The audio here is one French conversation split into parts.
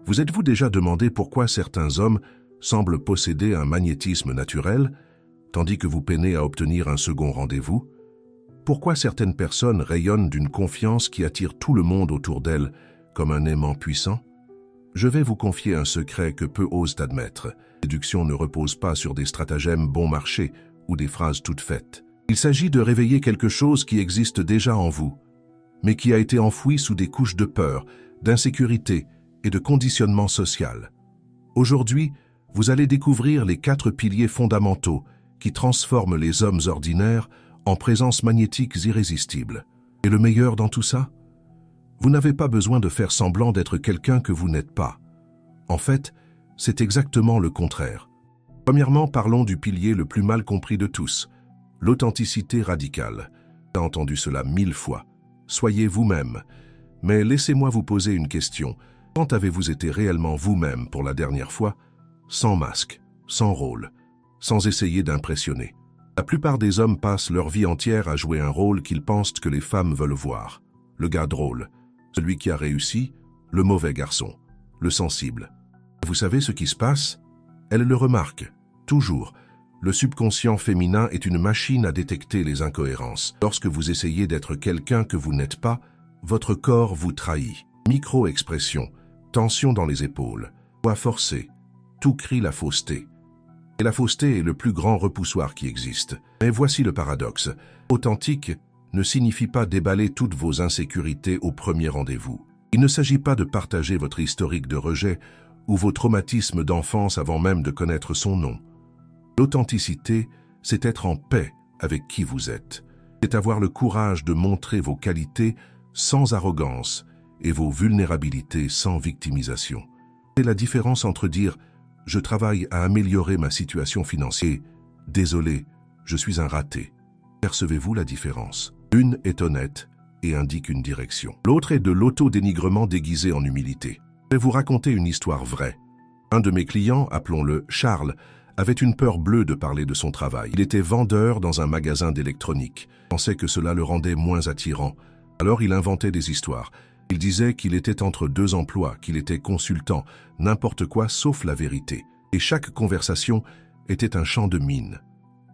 Vous êtes-vous déjà demandé pourquoi certains hommes semblent posséder un magnétisme naturel, tandis que vous peinez à obtenir un second rendez-vous? Pourquoi certaines personnes rayonnent d'une confiance qui attire tout le monde autour d'elles comme un aimant puissant? Je vais vous confier un secret que peu osent admettre. La séduction ne repose pas sur des stratagèmes bon marché ou des phrases toutes faites. Il s'agit de réveiller quelque chose qui existe déjà en vous, mais qui a été enfoui sous des couches de peur, d'insécurité et de conditionnement social. Aujourd'hui, vous allez découvrir les 4 piliers fondamentaux qui transforment les hommes ordinaires en présences magnétiques irrésistibles. Et le meilleur dans tout ça? Vous n'avez pas besoin de faire semblant d'être quelqu'un que vous n'êtes pas. En fait, c'est exactement le contraire. Premièrement, parlons du pilier le plus mal compris de tous, l'authenticité radicale. J'ai entendu cela 1000 fois. Soyez vous-même. Mais laissez-moi vous poser une question. Quand avez-vous été réellement vous-même pour la dernière fois, sans masque, sans rôle, sans essayer d'impressionner? La plupart des hommes passent leur vie entière à jouer un rôle qu'ils pensent que les femmes veulent voir. Le gars drôle, celui qui a réussi, le mauvais garçon, le sensible. Vous savez ce qui se passe? Elle le remarque, toujours. Le subconscient féminin est une machine à détecter les incohérences. Lorsque vous essayez d'être quelqu'un que vous n'êtes pas, votre corps vous trahit. Micro-expression, tension dans les épaules, voix forcée, tout crie la fausseté. Et la fausseté est le plus grand repoussoir qui existe. Mais voici le paradoxe. Authentique ne signifie pas déballer toutes vos insécurités au premier rendez-vous. Il ne s'agit pas de partager votre historique de rejet ou vos traumatismes d'enfance avant même de connaître son nom. L'authenticité, c'est être en paix avec qui vous êtes. C'est avoir le courage de montrer vos qualités sans arrogance et vos vulnérabilités sans victimisation. C'est la différence entre dire « je travaille à améliorer ma situation financière » et « désolé, je suis un raté ». Percevez-vous la différence? L'une est honnête et indique une direction. L'autre est de l'auto-dénigrement déguisé en humilité. Je vais vous raconter une histoire vraie. Un de mes clients, appelons-le Charles, avait une peur bleue de parler de son travail. Il était vendeur dans un magasin d'électronique. Il pensait que cela le rendait moins attirant. Alors il inventait des histoires. Il disait qu'il était entre 2 emplois, qu'il était consultant, n'importe quoi sauf la vérité. Et chaque conversation était un champ de mine.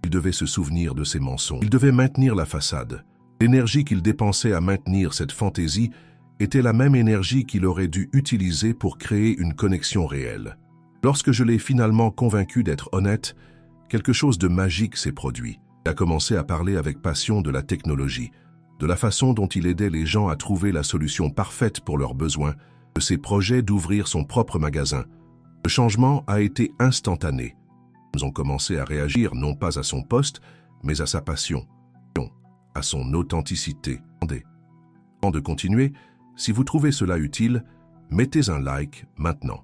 Il devait se souvenir de ses mensonges. Il devait maintenir la façade. L'énergie qu'il dépensait à maintenir cette fantaisie était la même énergie qu'il aurait dû utiliser pour créer une connexion réelle. Lorsque je l'ai finalement convaincu d'être honnête, quelque chose de magique s'est produit. Il a commencé à parler avec passion de la technologie, de la façon dont il aidait les gens à trouver la solution parfaite pour leurs besoins, de ses projets d'ouvrir son propre magasin. Le changement a été instantané. Ils ont commencé à réagir non pas à son poste, mais à sa passion, à son authenticité. Avant de continuer, si vous trouvez cela utile, mettez un like maintenant.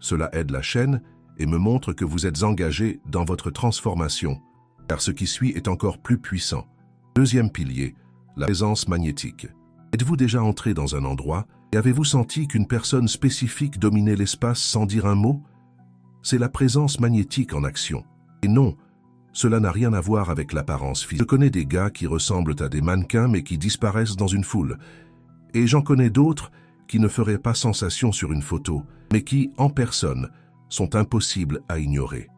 Cela aide la chaîne et me montre que vous êtes engagé dans votre transformation, car ce qui suit est encore plus puissant. Deuxième pilier, la présence magnétique. Êtes-vous déjà entré dans un endroit et avez-vous senti qu'une personne spécifique dominait l'espace sans dire un mot? C'est la présence magnétique en action. Et non, cela n'a rien à voir avec l'apparence physique. Je connais des gars qui ressemblent à des mannequins mais qui disparaissent dans une foule. Et j'en connais d'autres qui ne feraient pas sensation sur une photo, mais qui, en personne, sont impossibles à ignorer.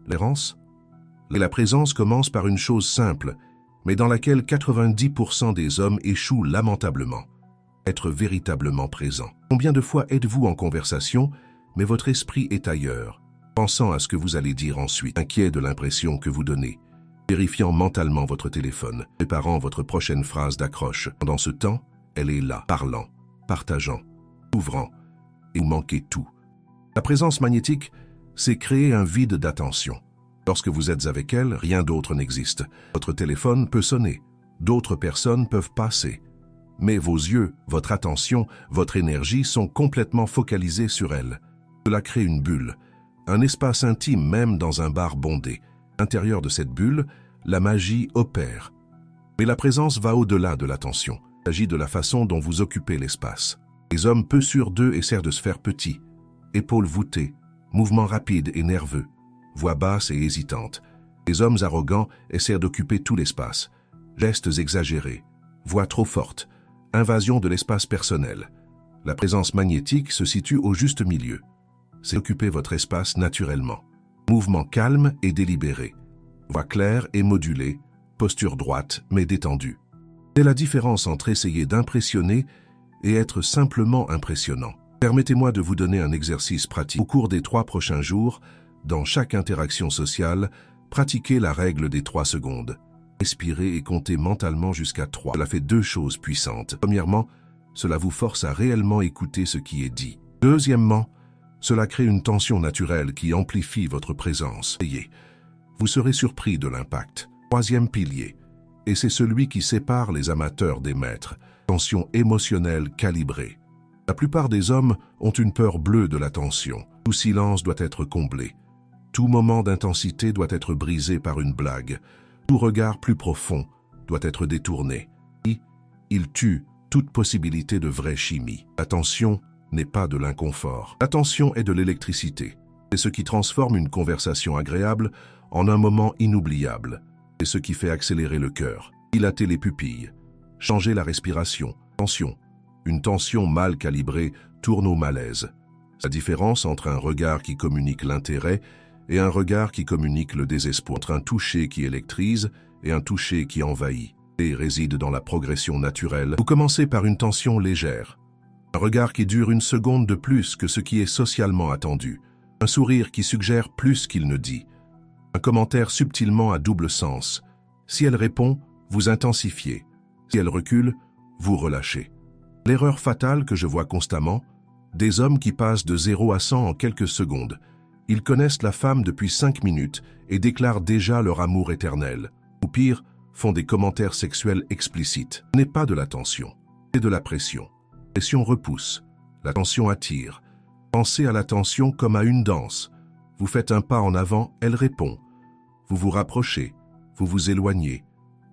L'errance? Et la présence commence par une chose simple, mais dans laquelle 90% des hommes échouent lamentablement. Être véritablement présent. Combien de fois êtes-vous en conversation, mais votre esprit est ailleurs, pensant à ce que vous allez dire ensuite, inquiet de l'impression que vous donnez, vérifiant mentalement votre téléphone, préparant votre prochaine phrase d'accroche. Pendant ce temps, elle est là, parlant, partageant, ouvrant, et vous manquez tout. La présence magnétique, c'est créer un vide d'attention. Lorsque vous êtes avec elle, rien d'autre n'existe. Votre téléphone peut sonner, d'autres personnes peuvent passer. Mais vos yeux, votre attention, votre énergie sont complètement focalisés sur elle. Cela crée une bulle, un espace intime même dans un bar bondé. À l'intérieur de cette bulle, la magie opère. Mais la présence va au-delà de l'attention. Il s'agit de la façon dont vous occupez l'espace. Les hommes peu sûrs d'eux essaient de se faire petits. Épaules voûtées, mouvements rapides et nerveux, voix basse et hésitante. Les hommes arrogants essaient d'occuper tout l'espace. Gestes exagérés, voix trop forte, invasion de l'espace personnel. La présence magnétique se situe au juste milieu. C'est occuper votre espace naturellement. Mouvement calme et délibéré. Voix claire et modulée. Posture droite mais détendue. C'est la différence entre essayer d'impressionner et être simplement impressionnant. Permettez-moi de vous donner un exercice pratique. Au cours des 3 prochains jours, dans chaque interaction sociale, pratiquez la règle des 3 secondes. Respirez et comptez mentalement jusqu'à 3. Cela fait 2 choses puissantes. Premièrement, cela vous force à réellement écouter ce qui est dit. Deuxièmement, cela crée une tension naturelle qui amplifie votre présence. Vous serez surpris de l'impact. Troisième pilier, et c'est celui qui sépare les amateurs des maîtres, tension émotionnelle calibrée. La plupart des hommes ont une peur bleue de la tension. Tout silence doit être comblé. Tout moment d'intensité doit être brisé par une blague. Tout regard plus profond doit être détourné. Il tue toute possibilité de vraie chimie. La tension n'est pas de l'inconfort. La tension est de l'électricité. C'est ce qui transforme une conversation agréable en un moment inoubliable. C'est ce qui fait accélérer le cœur, dilater les pupilles, changer la respiration. Tension. Une tension mal calibrée tourne au malaise. La différence entre un regard qui communique l'intérêt et un regard qui communique le désespoir, entre un toucher qui électrise et un toucher qui envahit, et réside dans la progression naturelle. Vous commencez par une tension légère, un regard qui dure 1 seconde de plus que ce qui est socialement attendu, un sourire qui suggère plus qu'il ne dit, un commentaire subtilement à double sens. Si elle répond, vous intensifiez. Si elle recule, vous relâchez. L'erreur fatale que je vois constamment, des hommes qui passent de 0 à 100 en quelques secondes. Ils connaissent la femme depuis 5 minutes et déclarent déjà leur amour éternel. Ou pire, font des commentaires sexuels explicites. Ce n'est pas de la tension, c'est de la pression. La pression repousse, la tension attire. Pensez à la tension comme à une danse. Vous faites un pas en avant, elle répond. Vous vous rapprochez, vous vous éloignez,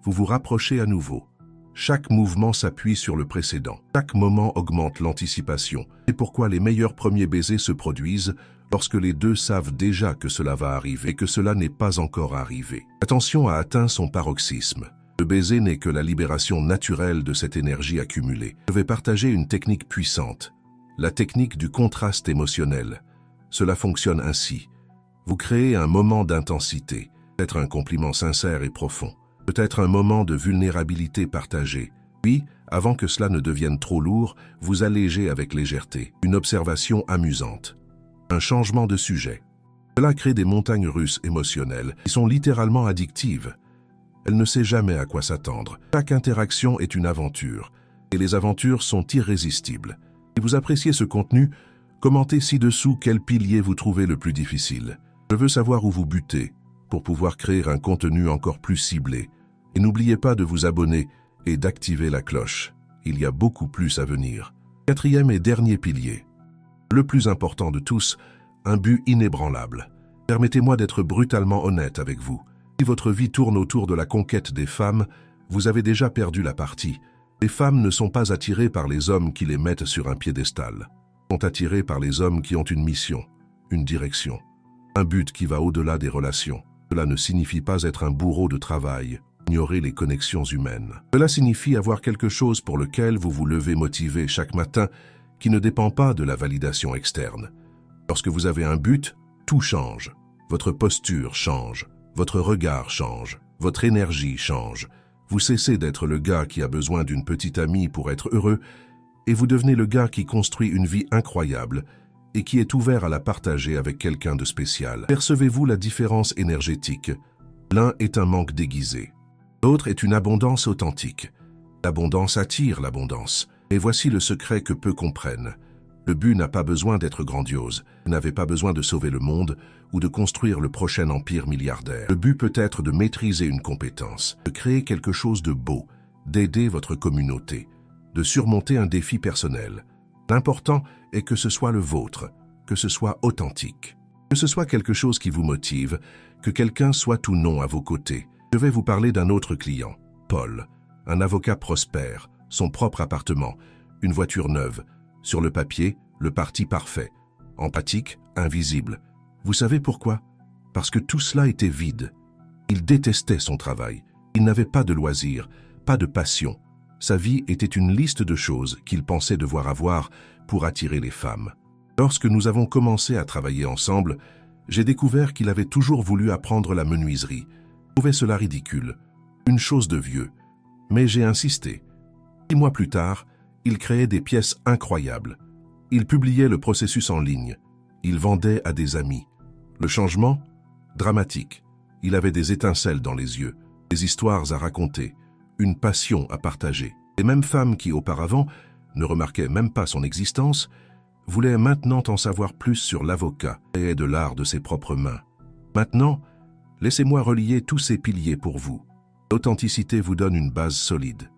vous vous rapprochez à nouveau. Chaque mouvement s'appuie sur le précédent. Chaque moment augmente l'anticipation. C'est pourquoi les meilleurs premiers baisers se produisent lorsque les deux savent déjà que cela va arriver et que cela n'est pas encore arrivé. La tension a atteint son paroxysme. Le baiser n'est que la libération naturelle de cette énergie accumulée. Je vais partager une technique puissante, la technique du contraste émotionnel. Cela fonctionne ainsi. Vous créez un moment d'intensité, peut-être un compliment sincère et profond. Peut-être un moment de vulnérabilité partagée. Puis, avant que cela ne devienne trop lourd, vous allégez avec légèreté. Une observation amusante. Un changement de sujet. Cela crée des montagnes russes émotionnelles qui sont littéralement addictives. Elle ne sait jamais à quoi s'attendre. Chaque interaction est une aventure, et les aventures sont irrésistibles. Si vous appréciez ce contenu, commentez ci-dessous quel pilier vous trouvez le plus difficile. Je veux savoir où vous butez, pour pouvoir créer un contenu encore plus ciblé. Et n'oubliez pas de vous abonner et d'activer la cloche. Il y a beaucoup plus à venir. 4e et dernier pilier. Le plus important de tous, un but inébranlable. Permettez-moi d'être brutalement honnête avec vous. Si votre vie tourne autour de la conquête des femmes, vous avez déjà perdu la partie. Les femmes ne sont pas attirées par les hommes qui les mettent sur un piédestal. Elles sont attirées par les hommes qui ont une mission, une direction, un but qui va au-delà des relations. Cela ne signifie pas être un bourreau de travail, ignorer les connexions humaines. Cela signifie avoir quelque chose pour lequel vous vous levez motivé chaque matin qui ne dépend pas de la validation externe. Lorsque vous avez un but, tout change. Votre posture change, votre regard change, votre énergie change. Vous cessez d'être le gars qui a besoin d'une petite amie pour être heureux et vous devenez le gars qui construit une vie incroyable et qui est ouvert à la partager avec quelqu'un de spécial. Percevez-vous la différence énergétique? L'un est un manque déguisé. L'autre est une abondance authentique. L'abondance attire l'abondance. Et voici le secret que peu comprennent. Le but n'a pas besoin d'être grandiose. Vous n'avez pas besoin de sauver le monde ou de construire le prochain empire milliardaire. Le but peut être de maîtriser une compétence, de créer quelque chose de beau, d'aider votre communauté, de surmonter un défi personnel. L'important est que ce soit le vôtre, que ce soit authentique, que ce soit quelque chose qui vous motive, que quelqu'un soit ou non à vos côtés. Je vais vous parler d'un autre client, Paul, un avocat prospère, son propre appartement, une voiture neuve. Sur le papier, le parti parfait. Empathique, invisible. Vous savez pourquoi? Parce que tout cela était vide. Il détestait son travail. Il n'avait pas de loisirs, pas de passion. Sa vie était une liste de choses qu'il pensait devoir avoir pour attirer les femmes. Lorsque nous avons commencé à travailler ensemble, j'ai découvert qu'il avait toujours voulu apprendre la menuiserie. Je trouvais cela ridicule, une chose de vieux. Mais j'ai insisté. 6 mois plus tard, il créait des pièces incroyables. Il publiait le processus en ligne. Il vendait à des amis. Le changement? Dramatique. Il avait des étincelles dans les yeux, des histoires à raconter, une passion à partager. Les mêmes femmes qui, auparavant, ne remarquaient même pas son existence, voulaient maintenant en savoir plus sur l'avocat et de l'art de ses propres mains. Maintenant, laissez-moi relier tous ces piliers pour vous. L'authenticité vous donne une base solide.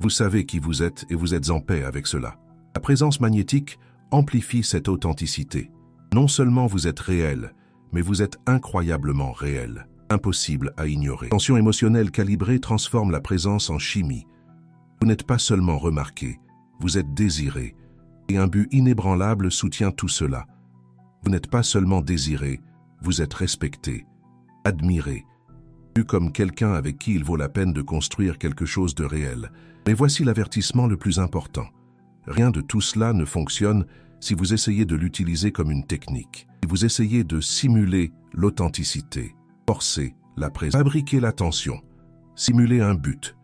Vous savez qui vous êtes et vous êtes en paix avec cela. La présence magnétique amplifie cette authenticité. Non seulement vous êtes réel, mais vous êtes incroyablement réel. Impossible à ignorer. La tension émotionnelle calibrée transforme la présence en chimie. Vous n'êtes pas seulement remarqué, vous êtes désiré. Et un but inébranlable soutient tout cela. Vous n'êtes pas seulement désiré, vous êtes respecté, admiré, vu comme quelqu'un avec qui il vaut la peine de construire quelque chose de réel. Mais voici l'avertissement le plus important. Rien de tout cela ne fonctionne si vous essayez de l'utiliser comme une technique. Si vous essayez de simuler l'authenticité, forcer la présence, fabriquer l'attention, simuler un but.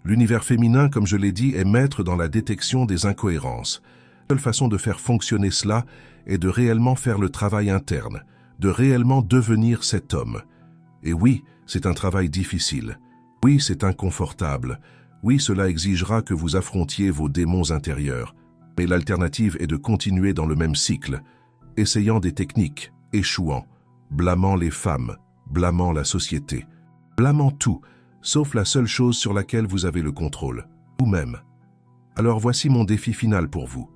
L'univers féminin, comme je l'ai dit, est maître dans la détection des incohérences. La seule façon de faire fonctionner cela est de réellement faire le travail interne, de réellement devenir cet homme. Et oui, c'est un travail difficile. Oui, c'est inconfortable. Oui, cela exigera que vous affrontiez vos démons intérieurs. Mais l'alternative est de continuer dans le même cycle, essayant des techniques, échouant, blâmant les femmes, blâmant la société, blâmant tout, sauf la seule chose sur laquelle vous avez le contrôle, vous-même. Alors voici mon défi final pour vous.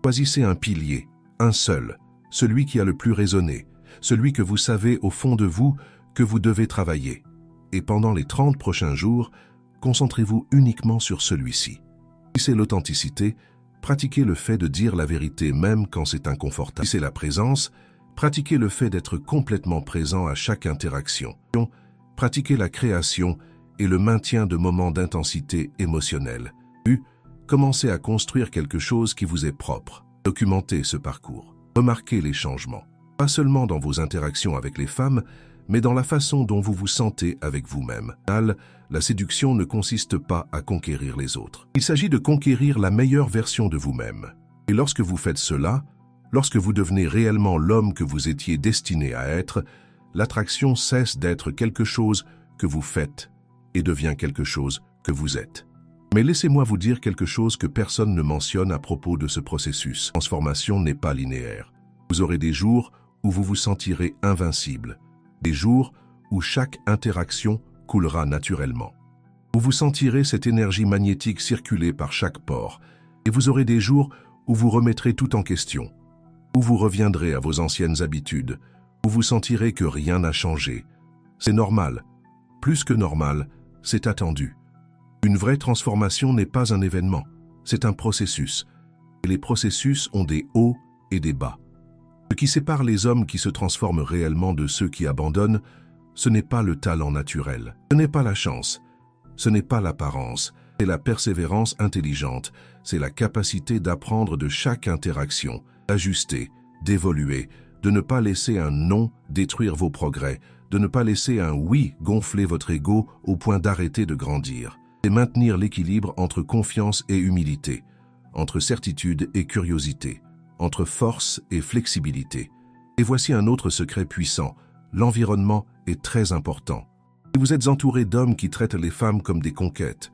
Choisissez un pilier, un seul, celui qui a le plus résonné, celui que vous savez au fond de vous que vous devez travailler. Et pendant les 30 prochains jours, concentrez-vous uniquement sur celui-ci. Si c'est l'authenticité, pratiquez le fait de dire la vérité même quand c'est inconfortable. Si c'est la présence, pratiquez le fait d'être complètement présent à chaque interaction. Pratiquez la création et le maintien de moments d'intensité émotionnelle. Commencez à construire quelque chose qui vous est propre. Documentez ce parcours. Remarquez les changements. Pas seulement dans vos interactions avec les femmes, mais dans la façon dont vous vous sentez avec vous-même. La séduction ne consiste pas à conquérir les autres. Il s'agit de conquérir la meilleure version de vous-même. Et lorsque vous faites cela, lorsque vous devenez réellement l'homme que vous étiez destiné à être, l'attraction cesse d'être quelque chose que vous faites et devient quelque chose que vous êtes. Mais laissez-moi vous dire quelque chose que personne ne mentionne à propos de ce processus. La transformation n'est pas linéaire. Vous aurez des jours où vous vous sentirez invincible, des jours où chaque interaction coulera naturellement. Vous vous sentirez cette énergie magnétique circuler par chaque pore, et vous aurez des jours où vous remettrez tout en question, où vous reviendrez à vos anciennes habitudes, où vous sentirez que rien n'a changé. C'est normal. Plus que normal, c'est attendu. Une vraie transformation n'est pas un événement, c'est un processus. Et les processus ont des hauts et des bas. Ce qui sépare les hommes qui se transforment réellement de ceux qui abandonnent, ce n'est pas le talent naturel, ce n'est pas la chance, ce n'est pas l'apparence, c'est la persévérance intelligente, c'est la capacité d'apprendre de chaque interaction, d'ajuster, d'évoluer, de ne pas laisser un non détruire vos progrès, de ne pas laisser un oui gonfler votre ego au point d'arrêter de grandir. C'est maintenir l'équilibre entre confiance et humilité, entre certitude et curiosité, entre force et flexibilité. Et voici un autre secret puissant, l'environnement est très important. Si vous êtes entouré d'hommes qui traitent les femmes comme des conquêtes,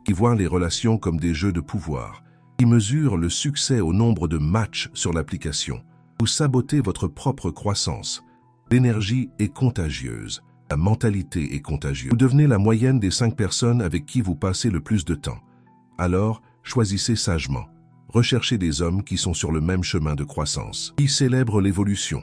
qui voient les relations comme des jeux de pouvoir, qui mesurent le succès au nombre de matchs sur l'application, vous sabotez votre propre croissance. L'énergie est contagieuse, la mentalité est contagieuse. Vous devenez la moyenne des 5 personnes avec qui vous passez le plus de temps. Alors, choisissez sagement. Recherchez des hommes qui sont sur le même chemin de croissance, qui célèbrent l'évolution,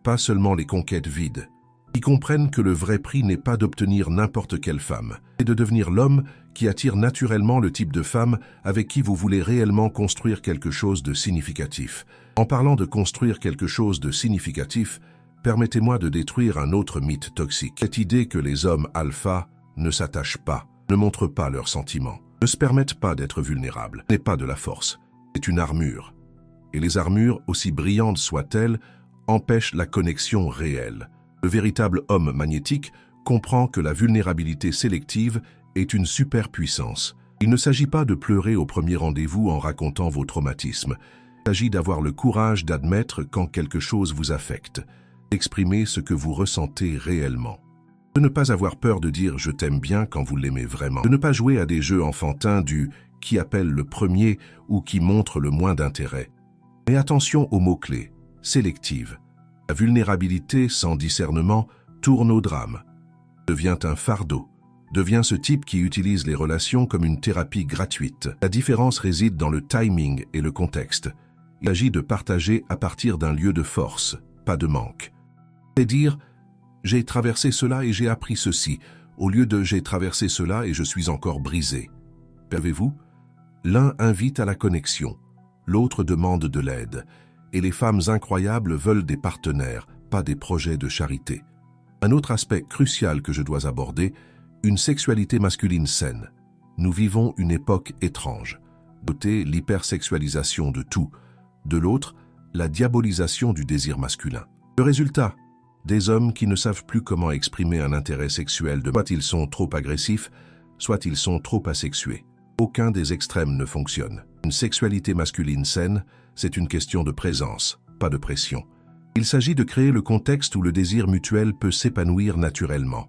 pas seulement les conquêtes vides, qui comprennent que le vrai prix n'est pas d'obtenir n'importe quelle femme, mais de devenir l'homme qui attire naturellement le type de femme avec qui vous voulez réellement construire quelque chose de significatif. En parlant de construire quelque chose de significatif, permettez-moi de détruire un autre mythe toxique. Cette idée que les hommes alpha ne s'attachent pas, ne montrent pas leurs sentiments, ne se permettent pas d'être vulnérables, n'est pas de la force, c'est une armure. et les armures, aussi brillantes soient-elles, empêchent la connexion réelle. Le véritable homme magnétique comprend que la vulnérabilité sélective est une superpuissance. Il ne s'agit pas de pleurer au premier rendez-vous en racontant vos traumatismes. Il s'agit d'avoir le courage d'admettre quand quelque chose vous affecte, d'exprimer ce que vous ressentez réellement. De ne pas avoir peur de dire « je t'aime bien » quand vous l'aimez vraiment. De ne pas jouer à des jeux enfantins du « qui appelle le premier » ou qui montre le moins d'intérêt. Mais attention aux mots-clés, sélective. La vulnérabilité sans discernement tourne au drame, devient un fardeau, devient ce type qui utilise les relations comme une thérapie gratuite. La différence réside dans le timing et le contexte. Il s'agit de partager à partir d'un lieu de force, pas de manque. C'est dire « j'ai traversé cela et j'ai appris ceci », au lieu de « j'ai traversé cela et je suis encore brisé ». Savez-vous? L'un invite à la connexion, l'autre demande de l'aide, et les femmes incroyables veulent des partenaires, pas des projets de charité. Un autre aspect crucial que je dois aborder, une sexualité masculine saine. Nous vivons une époque étrange. D'un côté, l'hypersexualisation de tout, de l'autre, la diabolisation du désir masculin. Le résultat, des hommes qui ne savent plus comment exprimer un intérêt sexuel, soit ils sont trop agressifs, soit ils sont trop asexués. Aucun des extrêmes ne fonctionne. Une sexualité masculine saine, c'est une question de présence, pas de pression. Il s'agit de créer le contexte où le désir mutuel peut s'épanouir naturellement.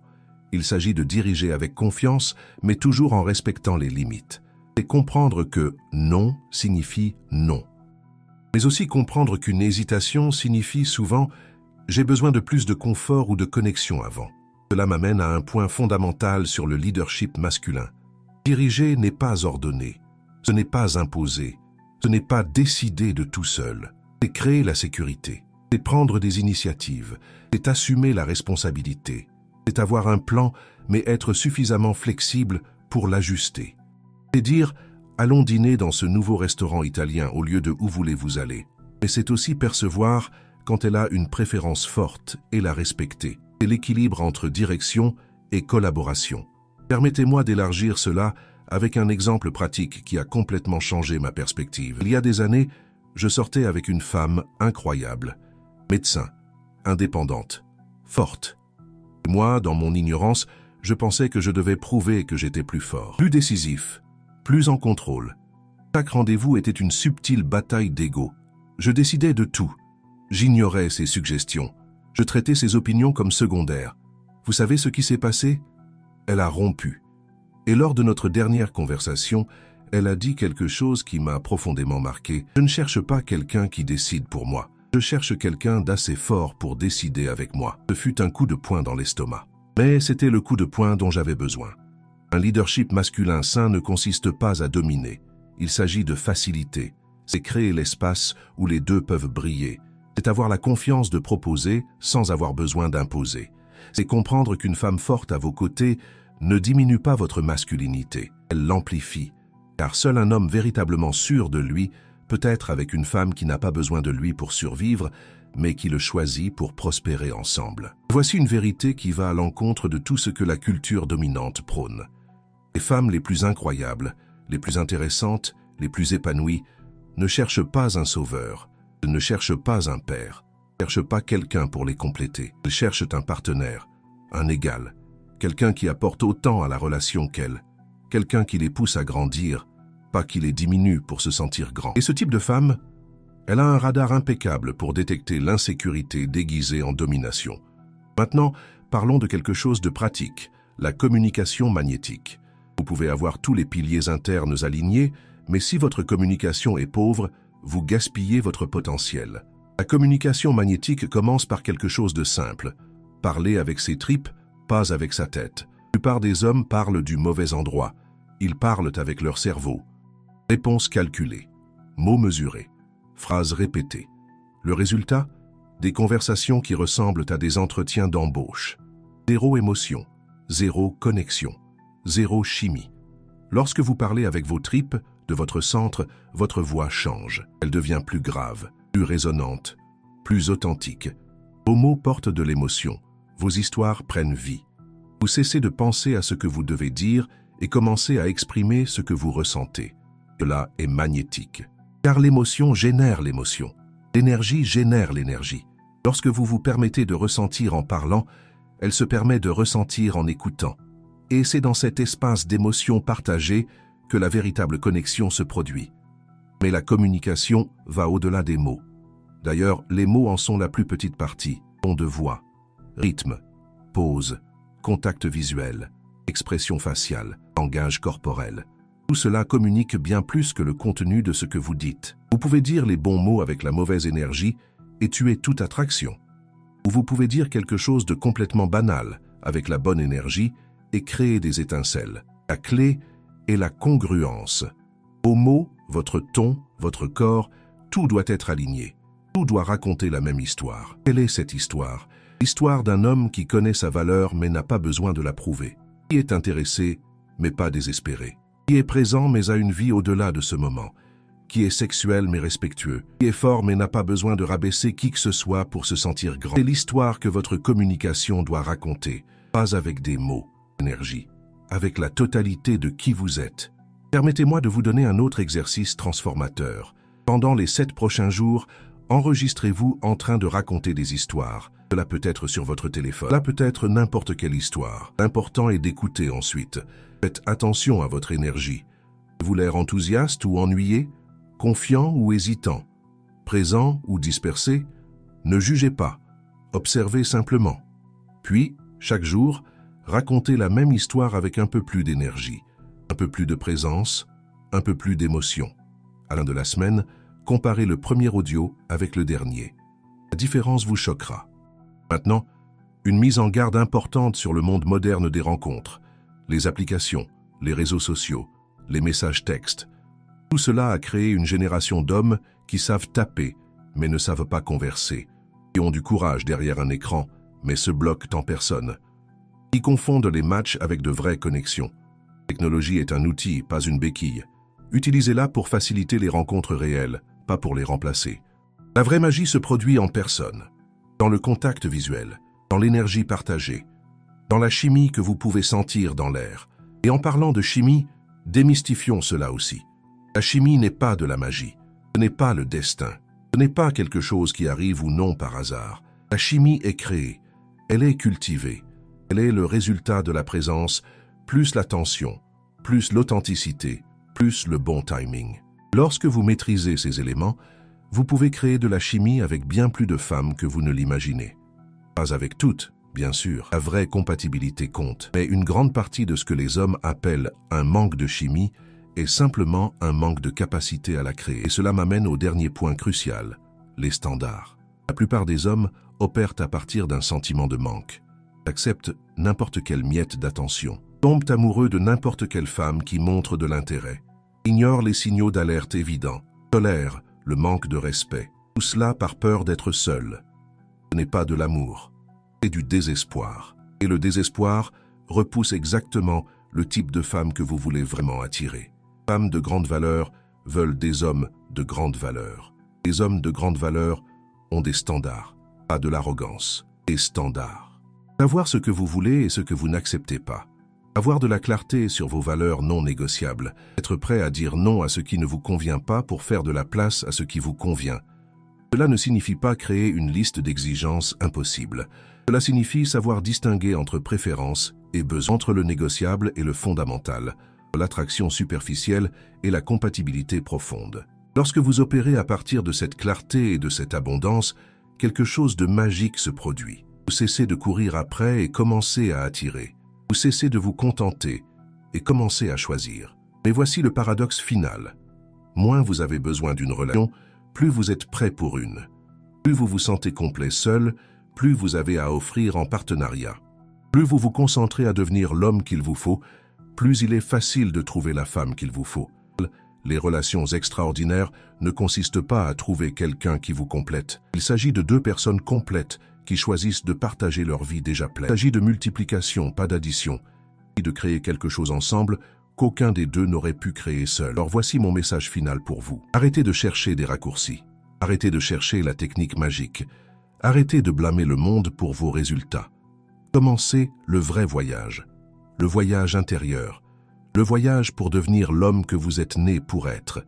Il s'agit de diriger avec confiance, mais toujours en respectant les limites. Et comprendre que non signifie non. Mais aussi comprendre qu'une hésitation signifie souvent « j'ai besoin de plus de confort ou de connexion avant ». Cela m'amène à un point fondamental sur le leadership masculin. Diriger n'est pas ordonner, ce n'est pas imposer, ce n'est pas décider de tout seul. C'est créer la sécurité, c'est prendre des initiatives, c'est assumer la responsabilité, c'est avoir un plan mais être suffisamment flexible pour l'ajuster. C'est dire « allons dîner dans ce nouveau restaurant italien au lieu de où voulez-vous aller ». Mais c'est aussi percevoir quand elle a une préférence forte et la respecter. C'est l'équilibre entre direction et collaboration. Permettez-moi d'élargir cela avec un exemple pratique qui a complètement changé ma perspective. Il y a des années, je sortais avec une femme incroyable, médecin, indépendante, forte. Moi, dans mon ignorance, je pensais que je devais prouver que j'étais plus fort, plus décisif, plus en contrôle. Chaque rendez-vous était une subtile bataille d'ego. Je décidais de tout. J'ignorais ses suggestions. Je traitais ses opinions comme secondaires. Vous savez ce qui s'est passé? Elle a rompu. Et lors de notre dernière conversation, elle a dit quelque chose qui m'a profondément marqué. Je ne cherche pas quelqu'un qui décide pour moi. Je cherche quelqu'un d'assez fort pour décider avec moi. Ce fut un coup de poing dans l'estomac. Mais c'était le coup de poing dont j'avais besoin. Un leadership masculin sain ne consiste pas à dominer. Il s'agit de faciliter. C'est créer l'espace où les deux peuvent briller. C'est avoir la confiance de proposer sans avoir besoin d'imposer. C'est comprendre qu'une femme forte à vos côtés ne diminue pas votre masculinité, elle l'amplifie. Car seul un homme véritablement sûr de lui peut être avec une femme qui n'a pas besoin de lui pour survivre, mais qui le choisit pour prospérer ensemble. Voici une vérité qui va à l'encontre de tout ce que la culture dominante prône. Les femmes les plus incroyables, les plus intéressantes, les plus épanouies, ne cherchent pas un sauveur, elles ne cherchent pas un père, ne cherchent pas quelqu'un pour les compléter. Elles cherchent un partenaire, un égal, quelqu'un qui apporte autant à la relation qu'elles, quelqu'un qui les pousse à grandir, pas qui les diminue pour se sentir grand. Et ce type de femme, elle a un radar impeccable pour détecter l'insécurité déguisée en domination. Maintenant, parlons de quelque chose de pratique, la communication magnétique. Vous pouvez avoir tous les piliers internes alignés, mais si votre communication est pauvre, vous gaspillez votre potentiel. La communication magnétique commence par quelque chose de simple. Parler avec ses tripes, pas avec sa tête. La plupart des hommes parlent du mauvais endroit. Ils parlent avec leur cerveau. Réponse calculée, mots mesurés, phrases répétées. Le résultat? Des conversations qui ressemblent à des entretiens d'embauche. Zéro émotion, zéro connexion, zéro chimie. Lorsque vous parlez avec vos tripes, de votre centre, votre voix change. Elle devient plus grave, plus résonante, plus authentique. Vos mots portent de l'émotion. Vos histoires prennent vie. Vous cessez de penser à ce que vous devez dire et commencez à exprimer ce que vous ressentez. Cela est magnétique. Car l'émotion génère l'émotion. L'énergie génère l'énergie. Lorsque vous vous permettez de ressentir en parlant, elle se permet de ressentir en écoutant. Et c'est dans cet espace d'émotion partagée que la véritable connexion se produit. Mais la communication va au-delà des mots. D'ailleurs, les mots en sont la plus petite partie. Ton de voix, rythme, pause, contact visuel, expression faciale, langage corporel. Tout cela communique bien plus que le contenu de ce que vous dites. Vous pouvez dire les bons mots avec la mauvaise énergie et tuer toute attraction. Ou vous pouvez dire quelque chose de complètement banal avec la bonne énergie et créer des étincelles. La clé est la congruence. Vos mots, votre ton, votre corps, tout doit être aligné. Tout doit raconter la même histoire. Quelle est cette histoire? L'histoire d'un homme qui connaît sa valeur mais n'a pas besoin de la prouver. Qui est intéressé mais pas désespéré. Qui est présent mais a une vie au-delà de ce moment. Qui est sexuel mais respectueux. Qui est fort mais n'a pas besoin de rabaisser qui que ce soit pour se sentir grand. C'est l'histoire que votre communication doit raconter, pas avec des mots, énergie, avec la totalité de qui vous êtes. Permettez-moi de vous donner un autre exercice transformateur. Pendant les 7 prochains jours, enregistrez-vous en train de raconter des histoires. Cela peut être sur votre téléphone. Cela peut être n'importe quelle histoire. L'important est d'écouter ensuite. Faites attention à votre énergie. Vous l'air enthousiaste ou ennuyé, confiant ou hésitant, présent ou dispersé, ne jugez pas. Observez simplement. Puis, chaque jour, racontez la même histoire avec un peu plus d'énergie, un peu plus de présence, un peu plus d'émotion. À la fin de la semaine, comparez le premier audio avec le dernier. La différence vous choquera. Maintenant, une mise en garde importante sur le monde moderne des rencontres, les applications, les réseaux sociaux, les messages textes. Tout cela a créé une génération d'hommes qui savent taper, mais ne savent pas converser, qui ont du courage derrière un écran, mais se bloquent en personne, qui confondent les matchs avec de vraies connexions. La technologie est un outil, pas une béquille. Utilisez-la pour faciliter les rencontres réelles, pas pour les remplacer. La vraie magie se produit en personne, dans le contact visuel, dans l'énergie partagée, dans la chimie que vous pouvez sentir dans l'air. Et en parlant de chimie, démystifions cela aussi. La chimie n'est pas de la magie, ce n'est pas le destin, ce n'est pas quelque chose qui arrive ou non par hasard. La chimie est créée, elle est cultivée, elle est le résultat de la présence, plus l'attention, plus l'authenticité, plus le bon timing. Lorsque vous maîtrisez ces éléments, vous pouvez créer de la chimie avec bien plus de femmes que vous ne l'imaginez. Pas avec toutes, bien sûr, la vraie compatibilité compte, mais une grande partie de ce que les hommes appellent un manque de chimie est simplement un manque de capacité à la créer. Et cela m'amène au dernier point crucial, les standards. La plupart des hommes opèrent à partir d'un sentiment de manque, acceptent n'importe quelle miette d'attention, tombent amoureux de n'importe quelle femme qui montre de l'intérêt, ignorent les signaux d'alerte évidents, tolèrent le manque de respect, tout cela par peur d'être seul. Ce n'est pas de l'amour, c'est du désespoir. Et le désespoir repousse exactement le type de femme que vous voulez vraiment attirer. Les femmes de grande valeur veulent des hommes de grande valeur. Les hommes de grande valeur ont des standards, pas de l'arrogance, des standards. Savoir ce que vous voulez et ce que vous n'acceptez pas. Avoir de la clarté sur vos valeurs non négociables. Être prêt à dire non à ce qui ne vous convient pas pour faire de la place à ce qui vous convient. Cela ne signifie pas créer une liste d'exigences impossibles. Cela signifie savoir distinguer entre préférences et besoins, entre le négociable et le fondamental, l'attraction superficielle et la compatibilité profonde. Lorsque vous opérez à partir de cette clarté et de cette abondance, quelque chose de magique se produit. Vous cessez de courir après et commencez à attirer. Vous cessez de vous contenter et commencez à choisir. Mais voici le paradoxe final. Moins vous avez besoin d'une relation, plus vous êtes prêt pour une. Plus vous vous sentez complet seul, plus vous avez à offrir en partenariat. Plus vous vous concentrez à devenir l'homme qu'il vous faut, plus il est facile de trouver la femme qu'il vous faut. Les relations extraordinaires ne consistent pas à trouver quelqu'un qui vous complète. Il s'agit de 2 personnes complètes qui choisissent de partager leur vie déjà pleine. Il s'agit de multiplication, pas d'addition, et de créer quelque chose ensemble qu'aucun des deux n'aurait pu créer seul. Alors voici mon message final pour vous. Arrêtez de chercher des raccourcis. Arrêtez de chercher la technique magique. Arrêtez de blâmer le monde pour vos résultats. Commencez le vrai voyage. Le voyage intérieur. Le voyage pour devenir l'homme que vous êtes né pour être.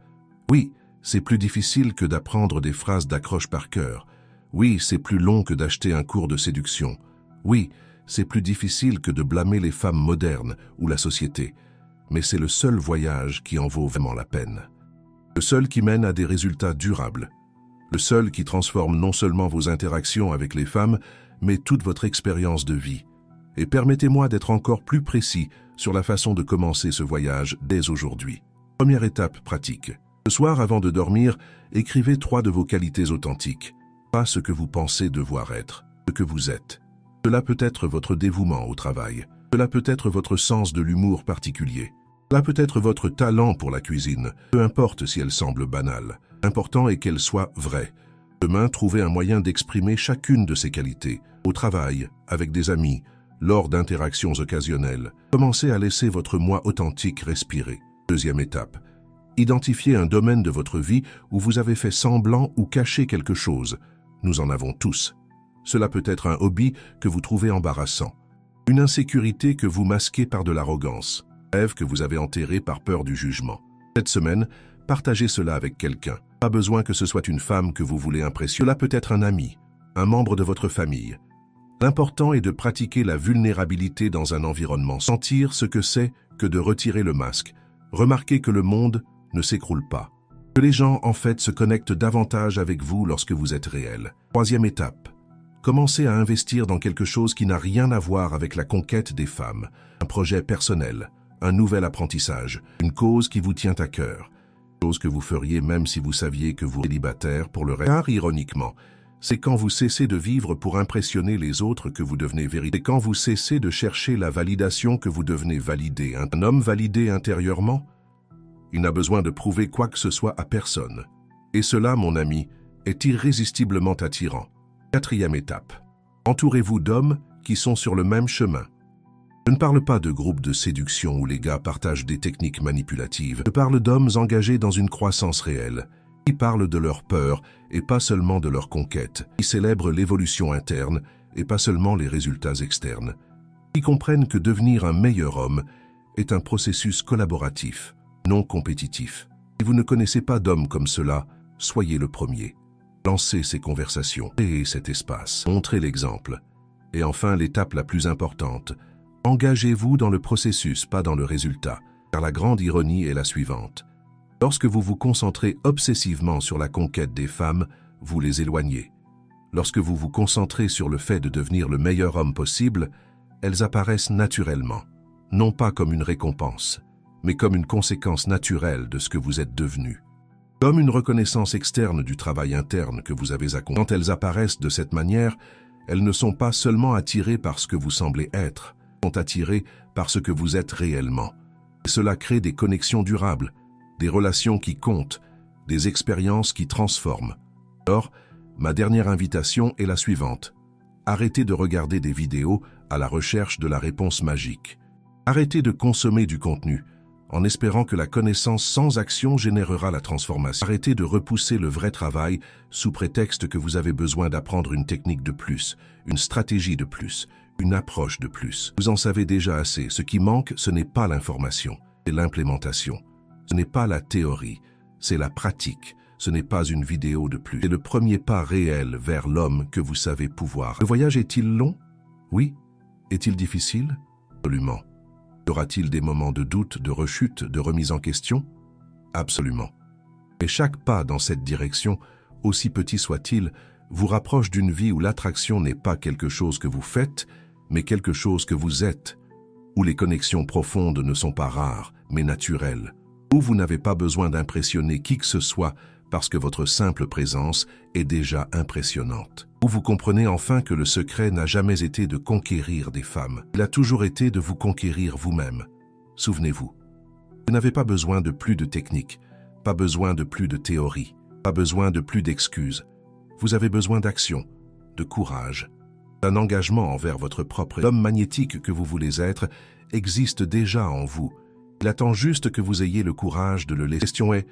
Oui, c'est plus difficile que d'apprendre des phrases d'accroche par cœur. Oui, c'est plus long que d'acheter un cours de séduction. Oui, c'est plus difficile que de blâmer les femmes modernes ou la société. Mais c'est le seul voyage qui en vaut vraiment la peine. Le seul qui mène à des résultats durables. Le seul qui transforme non seulement vos interactions avec les femmes, mais toute votre expérience de vie. Et permettez-moi d'être encore plus précis sur la façon de commencer ce voyage dès aujourd'hui. Première étape pratique. Ce soir, avant de dormir, écrivez 3 de vos qualités authentiques. Pas ce que vous pensez devoir être, ce que vous êtes. Cela peut être votre dévouement au travail. Cela peut être votre sens de l'humour particulier. Cela peut être votre talent pour la cuisine, peu importe si elle semble banale. L'important est qu'elle soit vraie. Demain, trouvez un moyen d'exprimer chacune de ces qualités, au travail, avec des amis, lors d'interactions occasionnelles. Commencez à laisser votre moi authentique respirer. Deuxième étape. Identifiez un domaine de votre vie où vous avez fait semblant ou caché quelque chose. Nous en avons tous. Cela peut être un hobby que vous trouvez embarrassant, une insécurité que vous masquez par de l'arrogance, un rêve que vous avez enterré par peur du jugement. Cette semaine, partagez cela avec quelqu'un. Pas besoin que ce soit une femme que vous voulez impressionner. Cela peut être un ami, un membre de votre famille. L'important est de pratiquer la vulnérabilité dans un environnement. Sentir ce que c'est que de retirer le masque. Remarquez que le monde ne s'écroule pas. Que les gens, en fait, se connectent davantage avec vous lorsque vous êtes réel. Troisième étape. Commencez à investir dans quelque chose qui n'a rien à voir avec la conquête des femmes. Un projet personnel, un nouvel apprentissage, une cause qui vous tient à cœur. Chose que vous feriez même si vous saviez que vous êtes célibataire pour le reste. Car, ironiquement, c'est quand vous cessez de vivre pour impressionner les autres que vous devenez véritable. C'est quand vous cessez de chercher la validation que vous devenez validé. Un homme validé intérieurement, il n'a besoin de prouver quoi que ce soit à personne. Et cela, mon ami, est irrésistiblement attirant. Quatrième étape. Entourez-vous d'hommes qui sont sur le même chemin. Je ne parle pas de groupes de séduction où les gars partagent des techniques manipulatives. Je parle d'hommes engagés dans une croissance réelle, qui parlent de leur peur et pas seulement de leur conquête, qui célèbrent l'évolution interne et pas seulement les résultats externes, qui comprennent que devenir un meilleur homme est un processus collaboratif, non compétitif. Si vous ne connaissez pas d'hommes comme cela, soyez le premier. Lancez ces conversations, créez cet espace, montrez l'exemple. Et enfin, l'étape la plus importante, engagez-vous dans le processus, pas dans le résultat, car la grande ironie est la suivante. Lorsque vous vous concentrez obsessivement sur la conquête des femmes, vous les éloignez. Lorsque vous vous concentrez sur le fait de devenir le meilleur homme possible, elles apparaissent naturellement, non pas comme une récompense, mais comme une conséquence naturelle de ce que vous êtes devenu. Comme une reconnaissance externe du travail interne que vous avez accompli. Quand elles apparaissent de cette manière, elles ne sont pas seulement attirées par ce que vous semblez être, elles sont attirées par ce que vous êtes réellement. Et cela crée des connexions durables, des relations qui comptent, des expériences qui transforment. Alors, ma dernière invitation est la suivante. Arrêtez de regarder des vidéos à la recherche de la réponse magique. Arrêtez de consommer du contenu en espérant que la connaissance sans action générera la transformation. Arrêtez de repousser le vrai travail sous prétexte que vous avez besoin d'apprendre une technique de plus, une stratégie de plus, une approche de plus. Vous en savez déjà assez. Ce qui manque, ce n'est pas l'information, c'est l'implémentation. Ce n'est pas la théorie, c'est la pratique. Ce n'est pas une vidéo de plus. C'est le premier pas réel vers l'homme que vous savez pouvoir. Le voyage est-il long? Oui. Est-il difficile? Absolument. Y aura-t-il des moments de doute, de rechute, de remise en question? Absolument. Mais chaque pas dans cette direction, aussi petit soit-il, vous rapproche d'une vie où l'attraction n'est pas quelque chose que vous faites, mais quelque chose que vous êtes, où les connexions profondes ne sont pas rares, mais naturelles, où vous n'avez pas besoin d'impressionner qui que ce soit parce que votre simple présence est déjà impressionnante. Où vous comprenez enfin que le secret n'a jamais été de conquérir des femmes. Il a toujours été de vous conquérir vous-même. Souvenez-vous, vous n'avez pas besoin de plus de techniques, pas besoin de plus de théorie, pas besoin de plus d'excuses. Vous avez besoin d'action, de courage, d'un engagement envers votre propre. L'homme magnétique que vous voulez être existe déjà en vous. Il attend juste que vous ayez le courage de le laisser. La question est,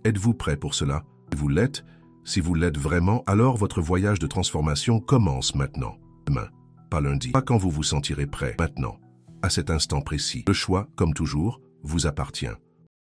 êtes-vous prêt pour cela? Si vous l'êtes, si vous l'êtes vraiment, alors votre voyage de transformation commence maintenant. Demain, pas lundi, pas quand vous vous sentirez prêt. Maintenant, à cet instant précis. Le choix, comme toujours, vous appartient.